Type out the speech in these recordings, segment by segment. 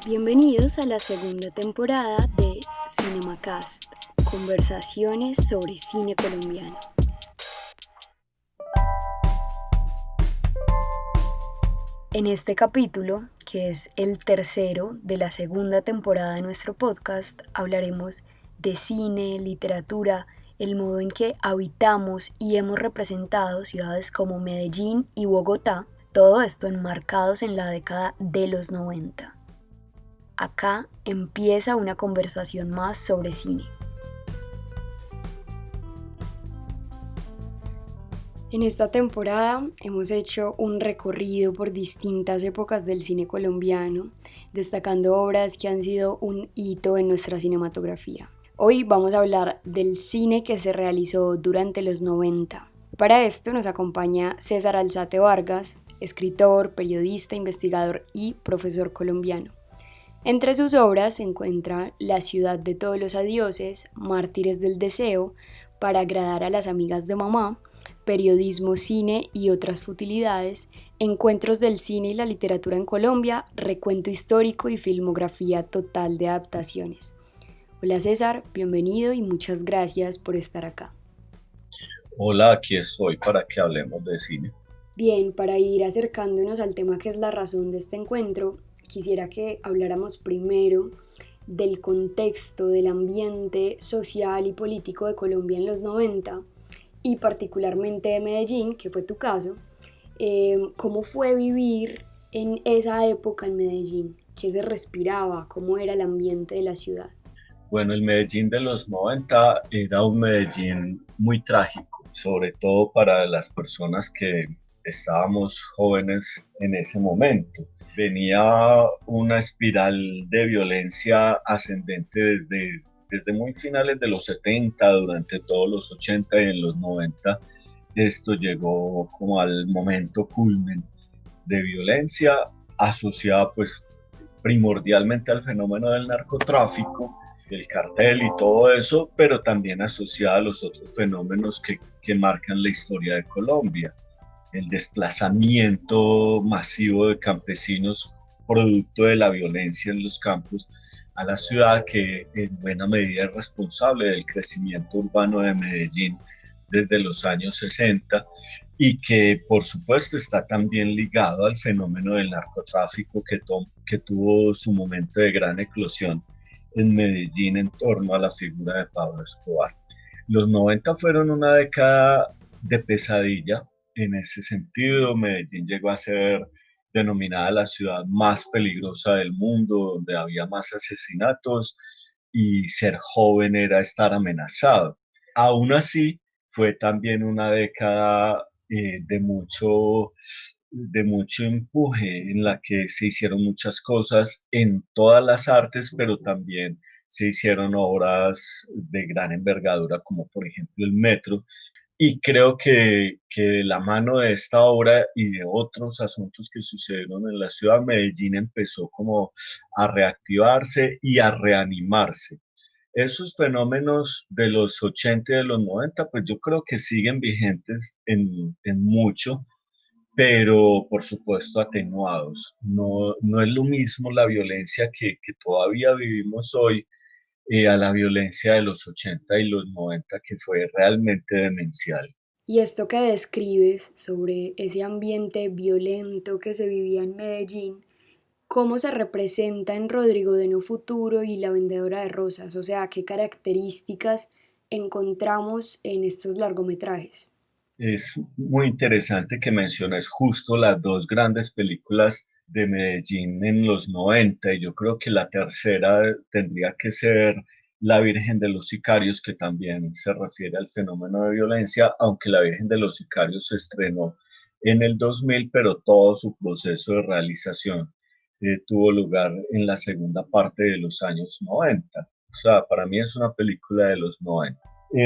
Bienvenidos a la segunda temporada de CinemaCast, conversaciones sobre cine colombiano. En este capítulo, que es el tercero de la segunda temporada de nuestro podcast, hablaremos de cine, literatura, el modo en que habitamos y hemos representado ciudades como Medellín y Bogotá, todo esto enmarcados en la década de los 90. Acá empieza una conversación más sobre cine. En esta temporada hemos hecho un recorrido por distintas épocas del cine colombiano, destacando obras que han sido un hito en nuestra cinematografía. Hoy vamos a hablar del cine que se realizó durante los 90. Para esto nos acompaña César Alzate Vargas, escritor, periodista, investigador y profesor colombiano. Entre sus obras se encuentra La ciudad de todos los adioses, Mártires del deseo, Para agradar a las amigas de mamá, Periodismo, cine y otras futilidades, Encuentros del cine y la literatura en Colombia, Recuento histórico y filmografía total de adaptaciones. Hola César, bienvenido y muchas gracias por estar acá. Hola, aquí estoy para que hablemos de cine. Bien, para ir acercándonos al tema que es la razón de este encuentro, quisiera que habláramos primero del contexto, del ambiente social y político de Colombia en los 90 y particularmente de Medellín, que fue tu caso. ¿Cómo fue vivir en esa época en Medellín? ¿Qué se respiraba? ¿Cómo era el ambiente de la ciudad? Bueno, el Medellín de los 90 era un Medellín muy trágico, sobre todo para las personas que estábamos jóvenes en ese momento. Venía una espiral de violencia ascendente desde muy finales de los 70, durante todos los 80 y en los 90. Esto llegó como al momento culmen de violencia asociada pues primordialmente al fenómeno del narcotráfico, del cartel y todo eso, pero también asociada a los otros fenómenos que marcan la historia de Colombia. El desplazamiento masivo de campesinos producto de la violencia en los campos a la ciudad, que en buena medida es responsable del crecimiento urbano de Medellín desde los años 60 y que por supuesto está también ligado al fenómeno del narcotráfico que tuvo su momento de gran eclosión en Medellín en torno a la figura de Pablo Escobar. Los 90 fueron una década de pesadilla en ese sentido. Medellín llegó a ser denominada la ciudad más peligrosa del mundo, donde había más asesinatos y ser joven era estar amenazado. Aún así, fue también una década de mucho empuje en la que se hicieron muchas cosas en todas las artes, pero también se hicieron obras de gran envergadura, como por ejemplo el Metro, y creo que de la mano de esta obra y de otros asuntos que sucedieron en la ciudad, Medellín empezó como a reactivarse y a reanimarse. Esos fenómenos de los 80 y de los 90, pues yo creo que siguen vigentes en mucho, pero por supuesto atenuados. No, no es lo mismo la violencia que todavía vivimos hoy a la violencia de los 80 y los 90, que fue realmente demencial. Y esto que describes sobre ese ambiente violento que se vivía en Medellín, ¿cómo se representa en Rodrigo de No Futuro y La vendedora de rosas? O sea, ¿qué características encontramos en estos largometrajes? Es muy interesante que menciones justo las dos grandes películas de Medellín en los 90, y yo creo que la tercera tendría que ser La Virgen de los Sicarios, que también se refiere al fenómeno de violencia, aunque La Virgen de los Sicarios se estrenó en el 2000, pero todo su proceso de realización tuvo lugar en la segunda parte de los años 90. O sea, para mí es una película de los 90.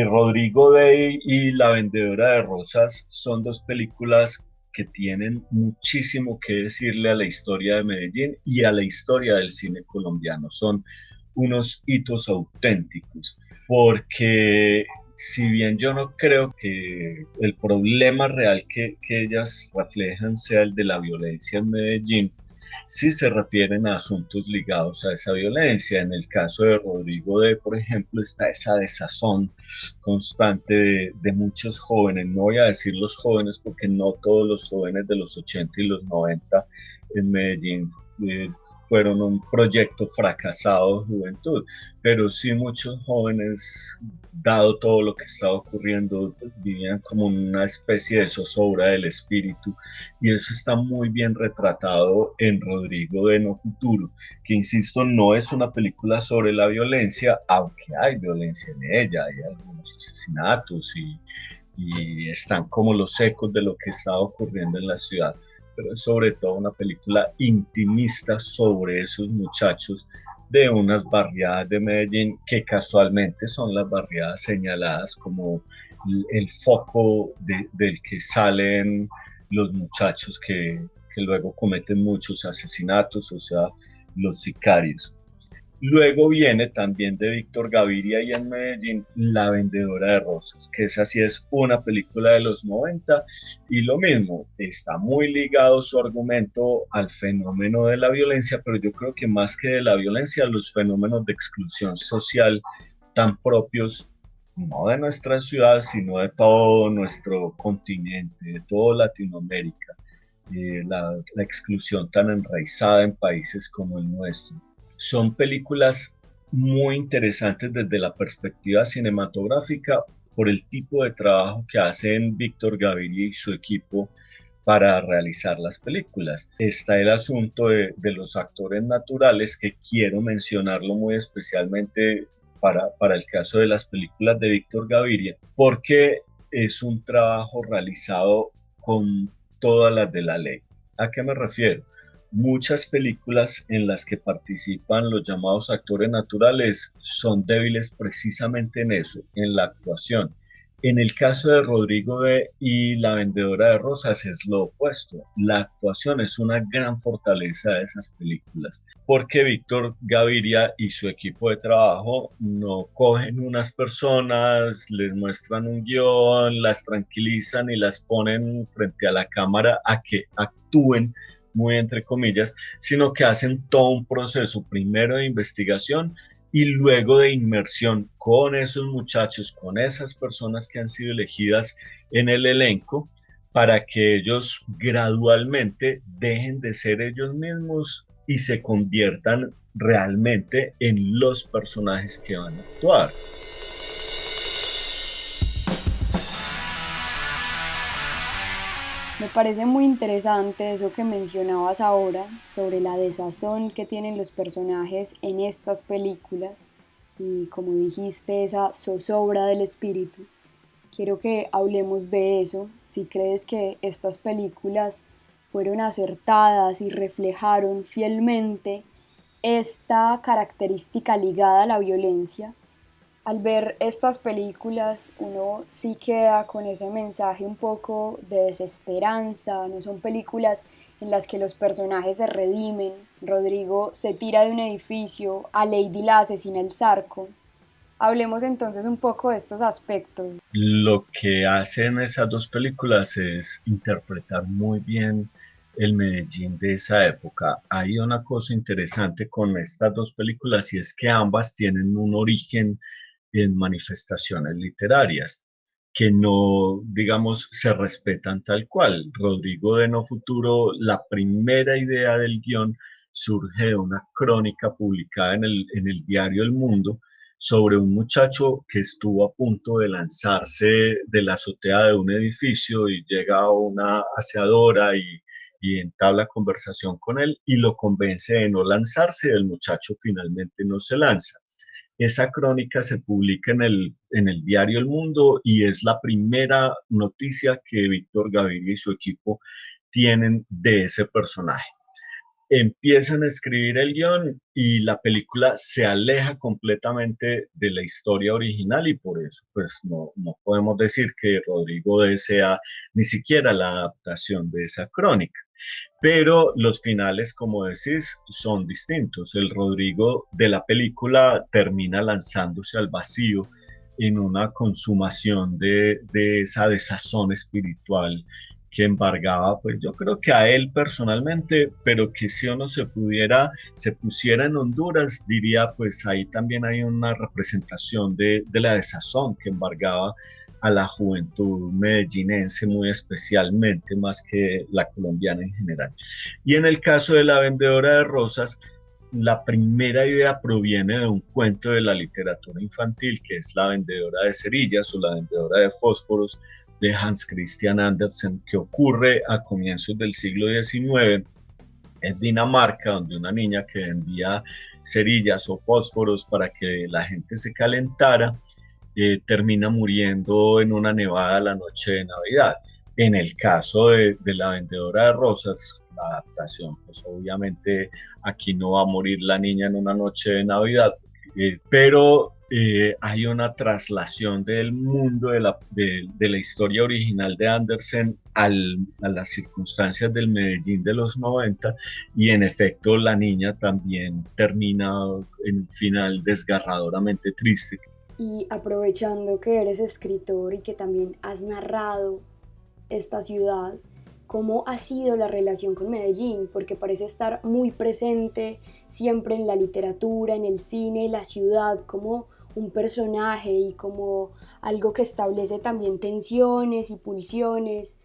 Rodrigo Day y La vendedora de rosas son dos películas que tienen muchísimo que decirle a la historia de Medellín y a la historia del cine colombiano. Son unos hitos auténticos, porque si bien yo no creo que el problema real que ellas reflejan sea el de la violencia en Medellín, sí se refieren a asuntos ligados a esa violencia. En el caso de Rodrigo D., por ejemplo, está esa desazón constante de muchos jóvenes. No voy a decir los jóvenes porque no todos los jóvenes de los 80 y los 90 en Medellín eh, fueron un proyecto fracasado de juventud, pero sí muchos jóvenes, dado todo lo que estaba ocurriendo, vivían como una especie de zozobra del espíritu, y eso está muy bien retratado en Rodrigo de No Futuro, que insisto, no es una película sobre la violencia, aunque hay violencia en ella, hay algunos asesinatos y están como los ecos de lo que estaba ocurriendo en la ciudad, pero es sobre todo una película intimista sobre esos muchachos de unas barriadas de Medellín que casualmente son las barriadas señaladas como el foco del que salen los muchachos que luego cometen muchos asesinatos, o sea, los sicarios. Luego viene también de Víctor Gaviria y en Medellín La Vendedora de Rosas, que esa sí es una película de los 90 y lo mismo, está muy ligado su argumento al fenómeno de la violencia, pero yo creo que más que de la violencia, los fenómenos de exclusión social tan propios no de nuestra ciudad, sino de todo nuestro continente, de toda Latinoamérica, la exclusión tan enraizada en países como el nuestro. Son películas muy interesantes desde la perspectiva cinematográfica por el tipo de trabajo que hacen Víctor Gaviria y su equipo para realizar las películas. Está el asunto de los actores naturales, que quiero mencionarlo muy especialmente para el caso de las películas de Víctor Gaviria, porque es un trabajo realizado con todas las de la ley. ¿A qué me refiero? Muchas películas en las que participan los llamados actores naturales son débiles precisamente en eso, en la actuación. En el caso de Rodrigo B. y La Vendedora de Rosas es lo opuesto. La actuación es una gran fortaleza de esas películas, porque Víctor Gaviria y su equipo de trabajo no cogen unas personas, les muestran un guión, las tranquilizan y las ponen frente a la cámara a que actúen muy entre comillas, sino que hacen todo un proceso primero de investigación y luego de inmersión con esos muchachos, con esas personas que han sido elegidas en el elenco, para que ellos gradualmente dejen de ser ellos mismos y se conviertan realmente en los personajes que van a actuar. Me parece muy interesante eso que mencionabas ahora sobre la desazón que tienen los personajes en estas películas y, como dijiste, esa zozobra del espíritu. Quiero que hablemos de eso, si crees que estas películas fueron acertadas y reflejaron fielmente esta característica ligada a la violencia. Al ver estas películas uno sí queda con ese mensaje un poco de desesperanza, no son películas en las que los personajes se redimen. Rodrigo se tira de un edificio, a Lady la asesina el Zarco. Hablemos entonces un poco de estos aspectos. Lo que hacen esas dos películas es interpretar muy bien el Medellín de esa época. Hay una cosa interesante con estas dos películas y es que ambas tienen un origen en manifestaciones literarias que no, digamos, se respetan tal cual. Rodrigo de No Futuro, la primera idea del guión surge de una crónica publicada en el diario El Mundo sobre un muchacho que estuvo a punto de lanzarse de la azotea de un edificio y llega una aseadora y entabla conversación con él y lo convence de no lanzarse. El muchacho finalmente no se lanza. Esa crónica se publica en el diario El Mundo y es la primera noticia que Víctor Gaviria y su equipo tienen de ese personaje. Empiezan a escribir el guión y la película se aleja completamente de la historia original y por eso pues no podemos decir que Rodrigo desea ni siquiera la adaptación de esa crónica. Pero los finales, como decís, son distintos. El Rodrigo de la película termina lanzándose al vacío en una consumación de esa desazón espiritual que embargaba, pues yo creo que a él personalmente, pero que si uno se pusiera en Honduras, diría, pues ahí también hay una representación de la desazón que embargaba a la juventud medellinense muy especialmente, más que la colombiana en general. Y en el caso de La Vendedora de Rosas, la primera idea proviene de un cuento de la literatura infantil, que es La Vendedora de Cerillas o La Vendedora de Fósforos, de Hans Christian Andersen, que ocurre a comienzos del siglo XIX en Dinamarca, donde una niña que vendía cerillas o fósforos para que la gente se calentara, termina muriendo en una nevada la noche de Navidad. En el caso de La Vendedora de Rosas, la adaptación, pues obviamente aquí no va a morir la niña en una noche de Navidad, pero hay una traslación del mundo de la historia original de Andersen a las circunstancias del Medellín de los 90 y en efecto la niña también termina en un final desgarradoramente triste. Y aprovechando que eres escritor y que también has narrado esta ciudad, ¿cómo ha sido la relación con Medellín? Porque parece estar muy presente siempre en la literatura, en el cine, la ciudad como un personaje y como algo que establece también tensiones y pulsiones.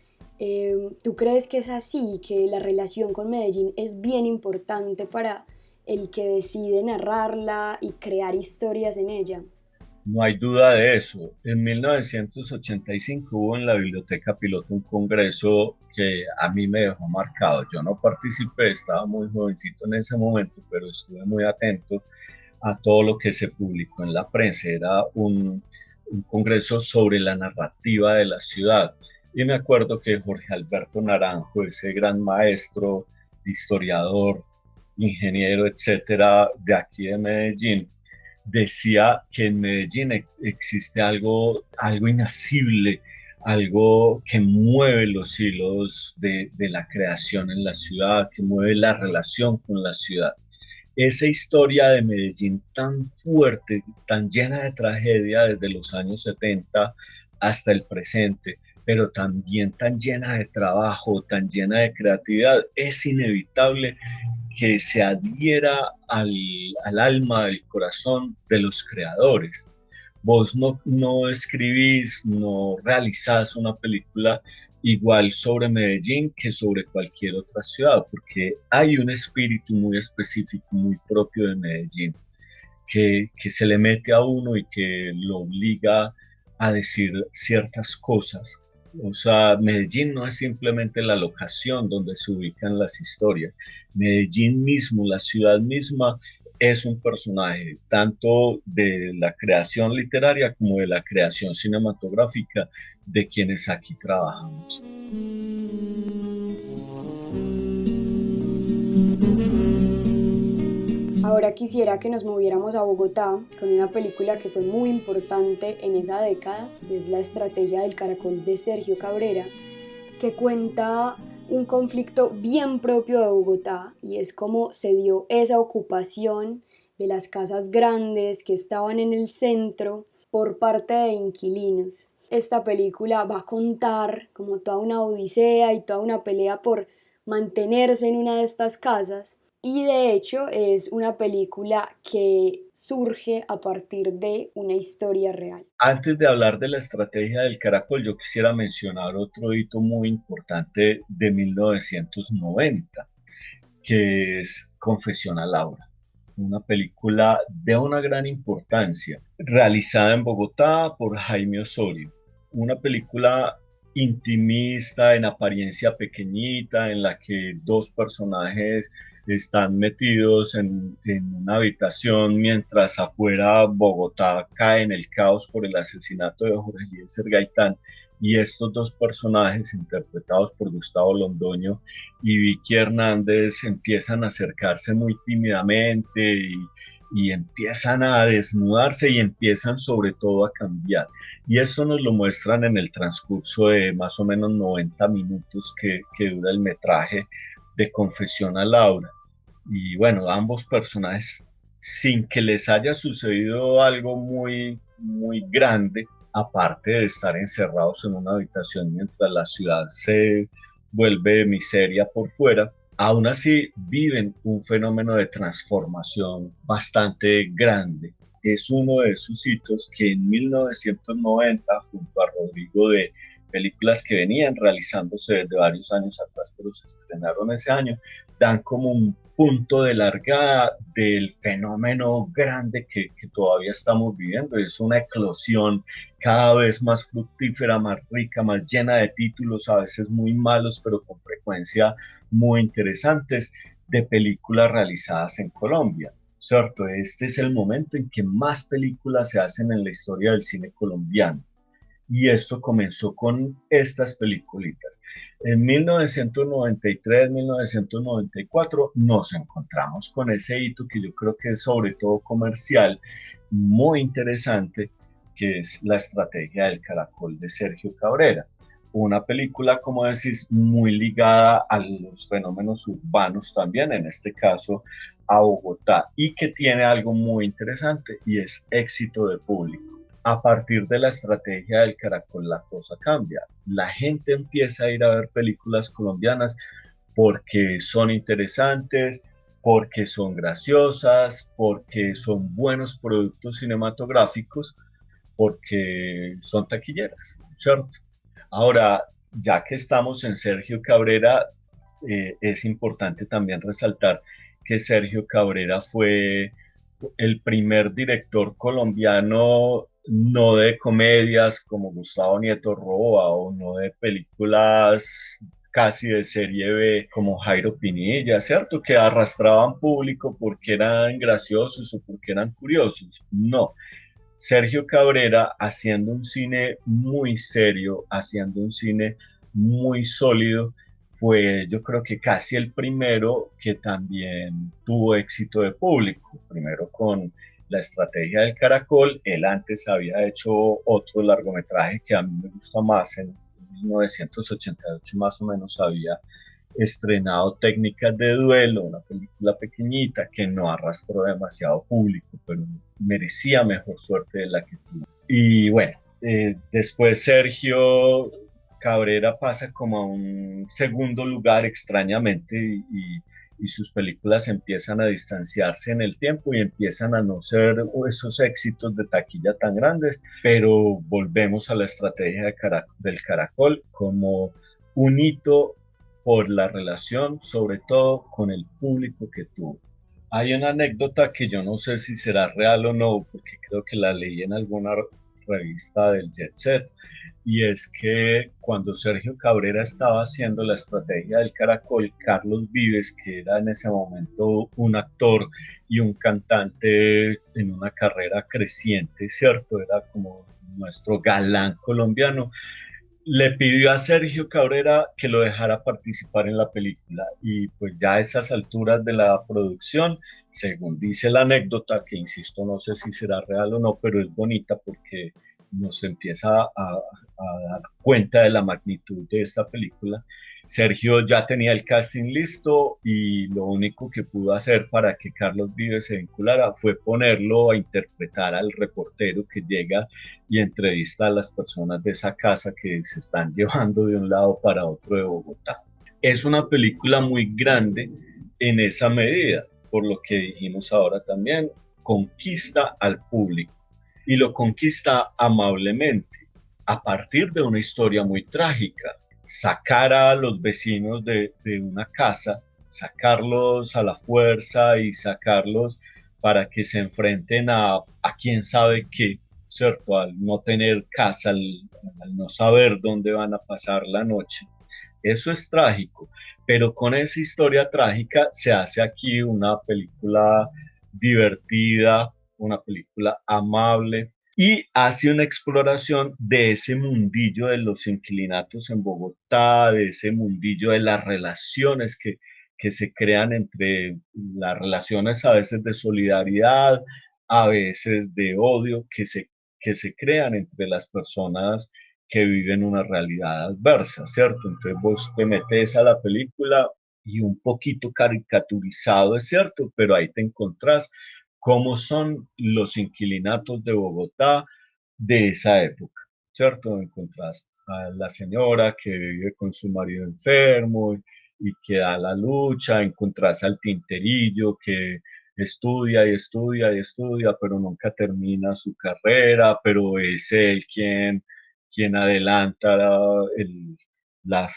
¿Tú crees que es así, que la relación con Medellín es bien importante para el que decide narrarla y crear historias en ella? No hay duda de eso. En 1985 hubo en la Biblioteca Piloto un congreso que a mí me dejó marcado. Yo no participé, estaba muy jovencito en ese momento, pero estuve muy atento a todo lo que se publicó en la prensa. Era un congreso sobre la narrativa de la ciudad. Y me acuerdo que Jorge Alberto Naranjo, ese gran maestro, historiador, ingeniero, etcétera, de aquí de Medellín, decía que en Medellín existe algo inasible, algo que mueve los hilos de la creación en la ciudad, que mueve la relación con la ciudad. Esa historia de Medellín tan fuerte, tan llena de tragedia desde los años 70 hasta el presente, pero también tan llena de trabajo, tan llena de creatividad, es inevitable que se adhiera al alma, al corazón de los creadores. Vos no escribís, no realizás una película igual sobre Medellín que sobre cualquier otra ciudad, porque hay un espíritu muy específico, muy propio de Medellín, que se le mete a uno y que lo obliga a decir ciertas cosas. O sea, Medellín no es simplemente la locación donde se ubican las historias. Medellín mismo, la ciudad misma, es un personaje tanto de la creación literaria como de la creación cinematográfica de quienes aquí trabajamos. Ahora quisiera que nos moviéramos a Bogotá con una película que fue muy importante en esa década, y es La Estrategia del Caracol de Sergio Cabrera, que cuenta un conflicto bien propio de Bogotá y es cómo se dio esa ocupación de las casas grandes que estaban en el centro por parte de inquilinos. Esta película va a contar como toda una odisea y toda una pelea por mantenerse en una de estas casas y de hecho es una película que surge a partir de una historia real. Antes de hablar de la estrategia del caracol, yo quisiera mencionar otro hito muy importante de 1990, que es Confesión a Laura, una película de una gran importancia, realizada en Bogotá por Jaime Osorio, una película intimista, en apariencia pequeñita, en la que dos personajes están metidos en una habitación mientras afuera Bogotá cae en el caos por el asesinato de Jorge Eliezer Gaitán y estos dos personajes interpretados por Gustavo Londoño y Vicky Hernández empiezan a acercarse muy tímidamente y empiezan a desnudarse y empiezan sobre todo a cambiar. Y esto nos lo muestran en el transcurso de más o menos 90 minutos que dura el metraje de Confesión a Laura. Y bueno, ambos personajes, sin que les haya sucedido algo muy grande, aparte de estar encerrados en una habitación mientras la ciudad se vuelve miseria por fuera, aún así viven un fenómeno de transformación bastante grande. Es uno de esos hitos que en 1990, junto a Rodrigo, de películas que venían realizándose desde varios años atrás, pero se estrenaron ese año, dan como un punto de largada del fenómeno grande que todavía estamos viviendo. Es una eclosión cada vez más fructífera, más rica, más llena de títulos, a veces muy malos, pero con frecuencia muy interesantes, de películas realizadas en Colombia. ¿Cierto? Este es el momento en que más películas se hacen en la historia del cine colombiano. Y esto comenzó con estas peliculitas. En 1993, 1994 nos encontramos con ese hito que yo creo que es sobre todo comercial, muy interesante, que es La estrategia del caracol de Sergio Cabrera. Una película, como decís, muy ligada a los fenómenos urbanos también, en este caso a Bogotá, y que tiene algo muy interesante y es éxito de público. A partir de la estrategia del caracol, la cosa cambia. La gente empieza a ir a ver películas colombianas porque son interesantes, porque son graciosas, porque son buenos productos cinematográficos, porque son taquilleras, ¿cierto? Ahora, ya que estamos en Sergio Cabrera, es importante también resaltar que Sergio Cabrera fue el primer director colombiano no de comedias como Gustavo Nieto Roa o no de películas casi de serie B como Jairo Pinilla, ¿cierto? Que arrastraban público porque eran graciosos o porque eran curiosos. No, Sergio Cabrera haciendo un cine muy serio, haciendo un cine muy sólido, fue yo creo que casi el primero que también tuvo éxito de público, primero con La estrategia del caracol. Él antes había hecho otro largometraje que a mí me gusta más, en 1988 más o menos había estrenado Técnicas de Duelo, una película pequeñita que no arrastró demasiado público, pero merecía mejor suerte de la que tuvo. Y bueno, después Sergio Cabrera pasa como a un segundo lugar extrañamente y sus películas empiezan a distanciarse en el tiempo y empiezan a no ser esos éxitos de taquilla tan grandes, pero volvemos a la estrategia del caracol como un hito por la relación, sobre todo con el público que tuvo. Hay una anécdota que yo no sé si será real o no, porque creo que la leí en alguna revista del Jet Set, y es que cuando Sergio Cabrera estaba haciendo la estrategia del Caracol, Carlos Vives, que era en ese momento un actor y un cantante en una carrera creciente, ¿cierto? Era como nuestro galán colombiano, le pidió a Sergio Cabrera que lo dejara participar en la película y pues ya a esas alturas de la producción, según dice la anécdota, que insisto, no sé si será real o no, pero es bonita porque nos empieza a dar cuenta de la magnitud de esta película. Sergio ya tenía el casting listo y lo único que pudo hacer para que Carlos Vives se vinculara fue ponerlo a interpretar al reportero que llega y entrevista a las personas de esa casa que se están llevando de un lado para otro de Bogotá. Es una película muy grande en esa medida, por lo que dijimos ahora también, conquista al público y lo conquista amablemente a partir de una historia muy trágica. Sacar a los vecinos de una casa, sacarlos a la fuerza y sacarlos para que se enfrenten a quién sabe qué, ¿cierto? Al no tener casa, al no saber dónde van a pasar la noche. Eso es trágico, pero con esa historia trágica se hace aquí una película divertida, una película amable y hace una exploración de ese mundillo de los inquilinatos en Bogotá, de ese mundillo de las relaciones que se crean entre las relaciones a veces de solidaridad, a veces de odio que se crean entre las personas que viven una realidad adversa, ¿cierto? Entonces vos te metes a la película y un poquito caricaturizado, es cierto, pero ahí te encontrás cómo son los inquilinatos de Bogotá, de esa época, ¿cierto? Encontrás a la señora que vive con su marido enfermo y que da la lucha, encontrás al tinterillo que estudia y estudia y estudia, pero nunca termina su carrera, pero es él quien adelanta las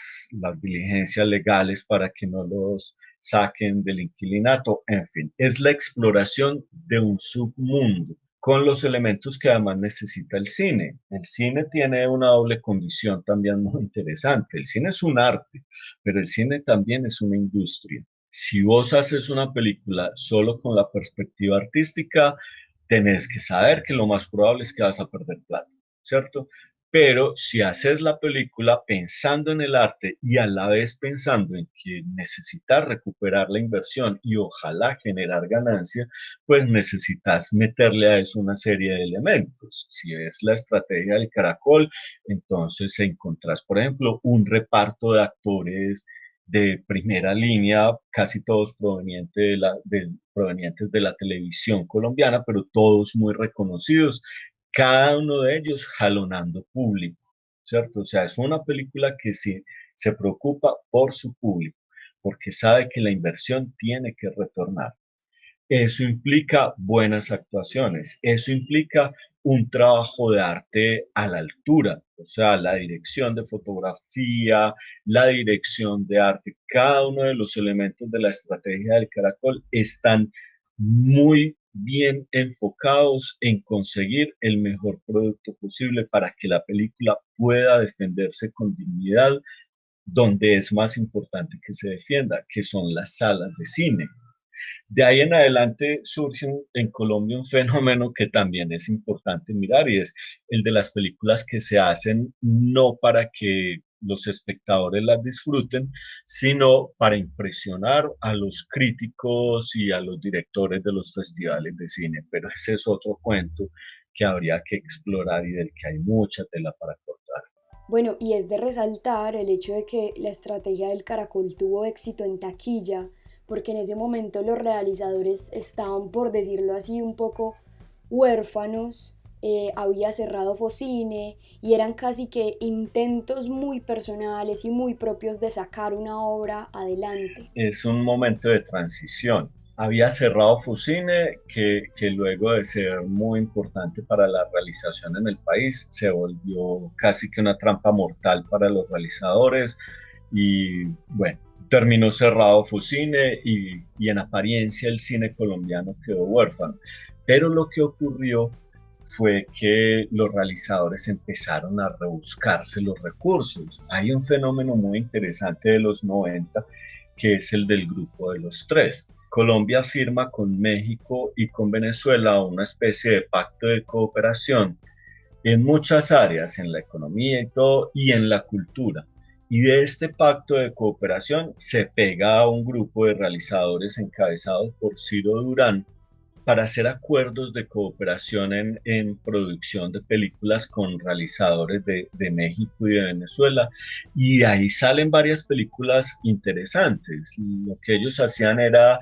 diligencias legales para que no los saquen del inquilinato, en fin, es la exploración de un submundo con los elementos que además necesita el cine. El cine tiene una doble condición también muy interesante. El cine es un arte, pero el cine también es una industria. Si vos haces una película solo con la perspectiva artística, tenés que saber que lo más probable es que vas a perder plata, ¿cierto? Pero si haces la película pensando en el arte y a la vez pensando en que necesitas recuperar la inversión y ojalá generar ganancia, pues necesitas meterle a eso una serie de elementos. Si es la estrategia del caracol, entonces encontrás, por ejemplo, un reparto de actores de primera línea, casi todos provenientes de la televisión colombiana, pero todos muy reconocidos, cada uno de ellos jalonando público, ¿cierto? O sea, es una película que se preocupa por su público, porque sabe que la inversión tiene que retornar. Eso implica buenas actuaciones, eso implica un trabajo de arte a la altura, o sea, la dirección de fotografía, la dirección de arte, cada uno de los elementos de la estrategia del Caracol están muy bien enfocados en conseguir el mejor producto posible para que la película pueda defenderse con dignidad, donde es más importante que se defienda, que son las salas de cine. De ahí en adelante surge en Colombia un fenómeno que también es importante mirar y es el de las películas que se hacen no para que los espectadores las disfruten, sino para impresionar a los críticos y a los directores de los festivales de cine. Pero ese es otro cuento que habría que explorar y del que hay mucha tela para cortar. Bueno, y es de resaltar el hecho de que la estrategia del Caracol tuvo éxito en taquilla, porque en ese momento los realizadores estaban, por decirlo así, un poco huérfanos, había cerrado Focine y eran casi que intentos muy personales y muy propios de sacar una obra adelante. Es un momento de transición. Había cerrado Fusine, que luego de ser muy importante para la realización en el país, se volvió casi que una trampa mortal para los realizadores y bueno, terminó cerrado Fusine y en apariencia el cine colombiano quedó huérfano. Pero lo que ocurrió fue que los realizadores empezaron a rebuscarse los recursos. Hay un fenómeno muy interesante de los 90 que es el del grupo de los tres. Colombia firma con México y con Venezuela una especie de pacto de cooperación en muchas áreas, en la economía y todo, y en la cultura. Y de este pacto de cooperación se pega a un grupo de realizadores encabezados por Ciro Durán, para hacer acuerdos de cooperación en producción de películas con realizadores de México y de Venezuela. Y ahí salen varias películas interesantes. Lo que ellos hacían era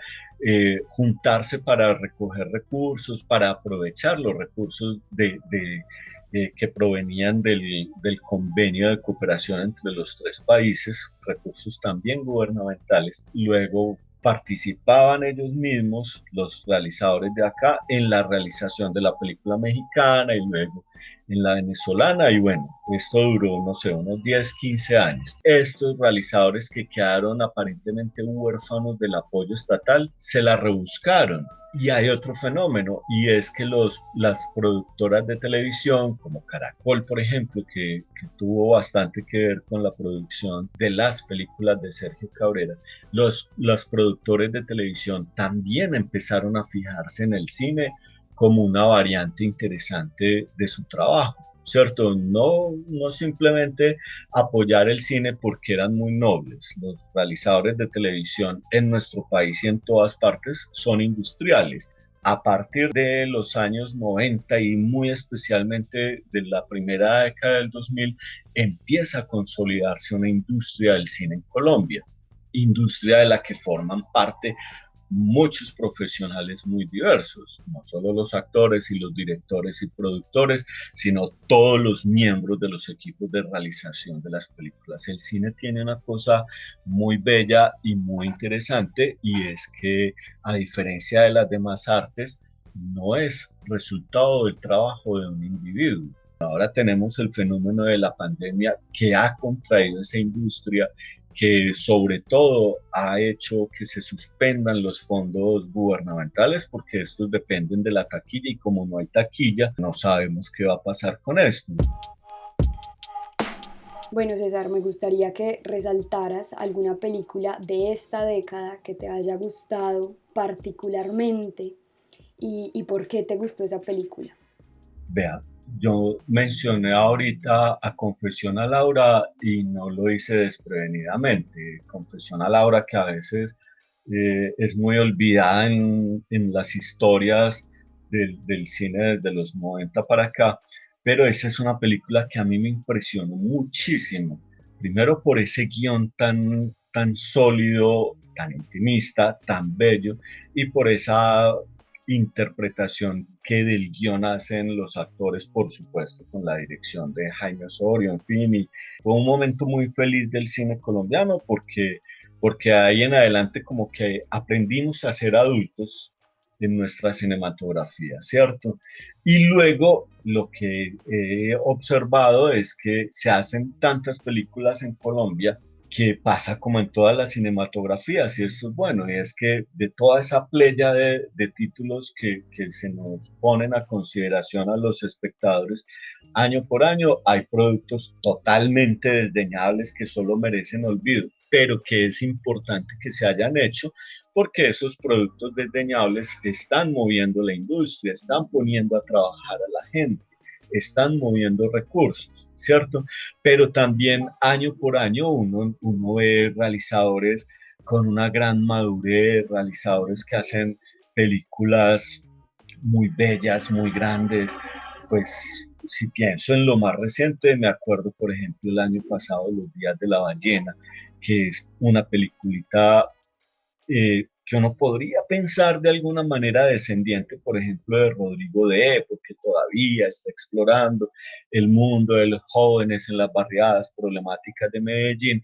juntarse para recoger recursos, para aprovechar los recursos que provenían del convenio de cooperación entre los tres países, recursos también gubernamentales. Luego participaban ellos mismos, los realizadores de acá, en la realización de la película mexicana y luego en la venezolana. Y bueno, esto duró, no sé, unos 10, 15 años. Estos realizadores que quedaron aparentemente huérfanos del apoyo estatal, se la rebuscaron. Y hay otro fenómeno, y es que las productoras de televisión, como Caracol, por ejemplo, que tuvo bastante que ver con la producción de las películas de Sergio Cabrera, los productores de televisión también empezaron a fijarse en el cine como una variante interesante de su trabajo, ¿cierto? No simplemente apoyar el cine porque eran muy nobles. Los realizadores de televisión en nuestro país y en todas partes son industriales. A partir de los años 90 y muy especialmente de la primera década del 2000, empieza a consolidarse una industria del cine en Colombia, industria de la que forman parte muchos profesionales muy diversos, no solo los actores y los directores y productores, sino todos los miembros de los equipos de realización de las películas. El cine tiene una cosa muy bella y muy interesante, y es que, a diferencia de las demás artes, no es resultado del trabajo de un individuo. Ahora tenemos el fenómeno de la pandemia que ha contraído esa industria, que sobre todo ha hecho que se suspendan los fondos gubernamentales, porque estos dependen de la taquilla, y como no hay taquilla, no sabemos qué va a pasar con esto. Bueno, César, me gustaría que resaltaras alguna película de esta década que te haya gustado particularmente y por qué te gustó esa película. Vea, yo mencioné ahorita a Confesión a Laura y no lo hice desprevenidamente. Confesión a Laura, que a veces es muy olvidada en las historias del cine desde los 90 para acá, pero esa es una película que a mí me impresionó muchísimo. Primero por ese guión tan sólido, tan intimista, tan bello, y por esa interpretación que del guión hacen los actores, por supuesto, con la dirección de Jaime Osorio, en fin, y fue un momento muy feliz del cine colombiano, porque ahí en adelante como que aprendimos a ser adultos en nuestra cinematografía, ¿cierto? Y luego lo que he observado es que se hacen tantas películas en Colombia, que pasa como en todas las cinematografías, y esto es bueno, y es que de toda esa playa de títulos que se nos ponen a consideración a los espectadores, año por año hay productos totalmente desdeñables que solo merecen olvido, pero que es importante que se hayan hecho, porque esos productos desdeñables están moviendo la industria, están poniendo a trabajar a la gente, están moviendo recursos, ¿cierto? Pero también año por año uno ve realizadores con una gran madurez, realizadores que hacen películas muy bellas, muy grandes. Pues si pienso en lo más reciente, me acuerdo por ejemplo el año pasado, Los Días de la Ballena, que es una peliculita que uno podría pensar de alguna manera descendiente, por ejemplo, de Rodrigo de, porque todavía está explorando el mundo de los jóvenes en las barriadas problemáticas de Medellín,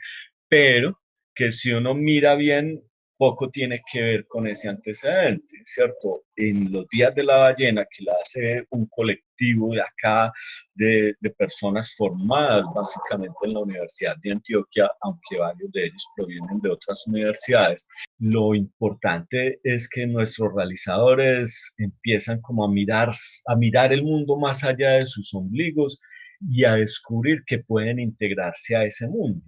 pero que si uno mira bien, poco tiene que ver con ese antecedente, ¿cierto? En Los Días de la Ballena, que la hace un colectivo de acá, de personas formadas básicamente en la Universidad de Antioquia, aunque varios de ellos provienen de otras universidades, lo importante es que nuestros realizadores empiezan como a mirar el mundo más allá de sus ombligos, y a descubrir que pueden integrarse a ese mundo.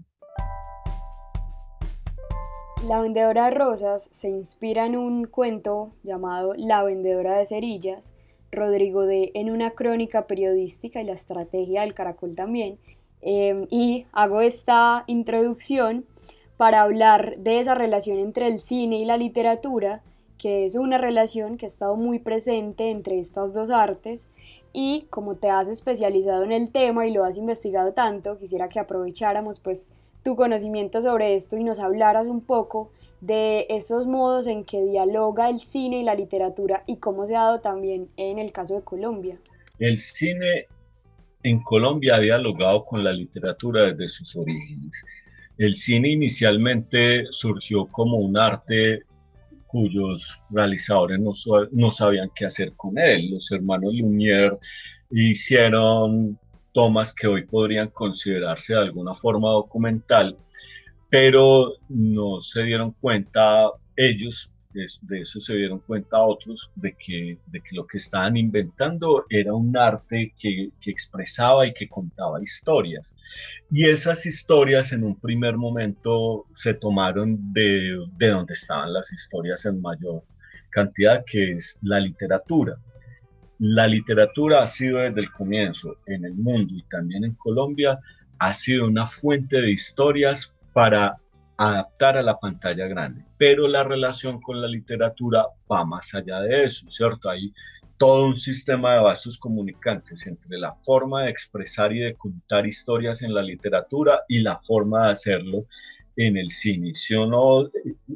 La vendedora de rosas se inspira en un cuento llamado La vendedora de cerillas, Rodrigo de en una crónica periodística y la estrategia del caracol también. Y hago esta introducción para hablar de esa relación entre el cine y la literatura, que es una relación que ha estado muy presente entre estas dos artes, y como te has especializado en el tema y lo has investigado tanto, quisiera que aprovecháramos pues tu conocimiento sobre esto y nos hablaras un poco de esos modos en que dialoga el cine y la literatura y cómo se ha dado también en el caso de Colombia. El cine en Colombia ha dialogado con la literatura desde sus orígenes. El cine inicialmente surgió como un arte cuyos realizadores no sabían qué hacer con él. Los hermanos Lumière hicieron tomas que hoy podrían considerarse de alguna forma documental, pero no se dieron cuenta ellos, de eso se dieron cuenta otros, de que lo que estaban inventando era un arte que expresaba y que contaba historias. Y esas historias en un primer momento se tomaron de donde estaban las historias en mayor cantidad, que es la literatura. La literatura ha sido desde el comienzo en el mundo y también en Colombia, ha sido una fuente de historias para adaptar a la pantalla grande, pero la relación con la literatura va más allá de eso, ¿cierto? Hay todo un sistema de vasos comunicantes entre la forma de expresar y de contar historias en la literatura y la forma de hacerlo en el cine. Si uno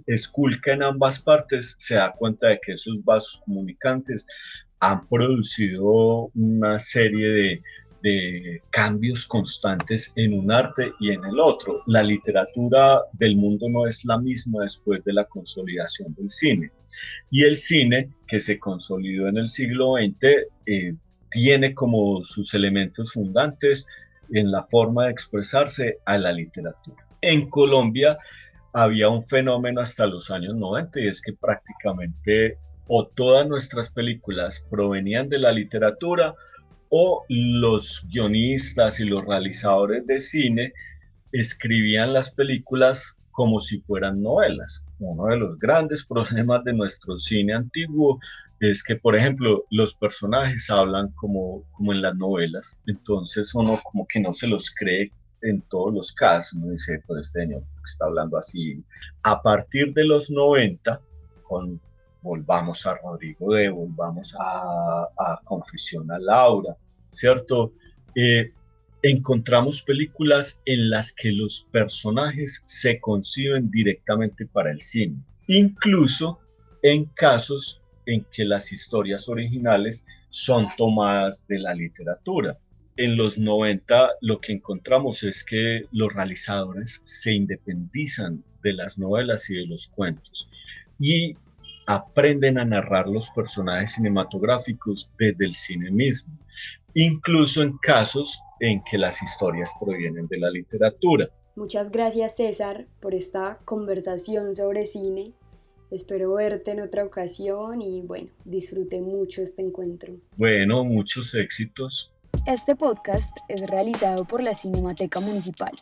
esculca en ambas partes, se da cuenta de que esos vasos comunicantes han producido una serie de cambios constantes en un arte y en el otro. La literatura del mundo no es la misma después de la consolidación del cine. Y el cine, que se consolidó en el siglo XX, tiene como sus elementos fundantes en la forma de expresarse a la literatura. En Colombia había un fenómeno hasta los años 90 y es que prácticamente o todas nuestras películas provenían de la literatura o los guionistas y los realizadores de cine escribían las películas como si fueran novelas. Uno de los grandes problemas de nuestro cine antiguo es que, por ejemplo, los personajes hablan como en las novelas, entonces uno como que no se los cree en todos los casos, uno dice, pues este señor está hablando así. A partir de los 90, volvamos a Rodrigo D, volvamos a Confesión a Laura, ¿cierto? Encontramos películas en las que los personajes se conciben directamente para el cine, incluso en casos en que las historias originales son tomadas de la literatura. En los 90 lo que encontramos es que los realizadores se independizan de las novelas y de los cuentos y aprenden a narrar los personajes cinematográficos desde el cine mismo, incluso en casos en que las historias provienen de la literatura. Muchas gracias, César, por esta conversación sobre cine. Espero verte en otra ocasión y bueno, disfruté mucho este encuentro. Bueno, muchos éxitos. Este podcast es realizado por la Cinemateca Municipal,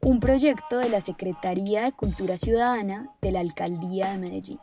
un proyecto de la Secretaría de Cultura Ciudadana de la Alcaldía de Medellín.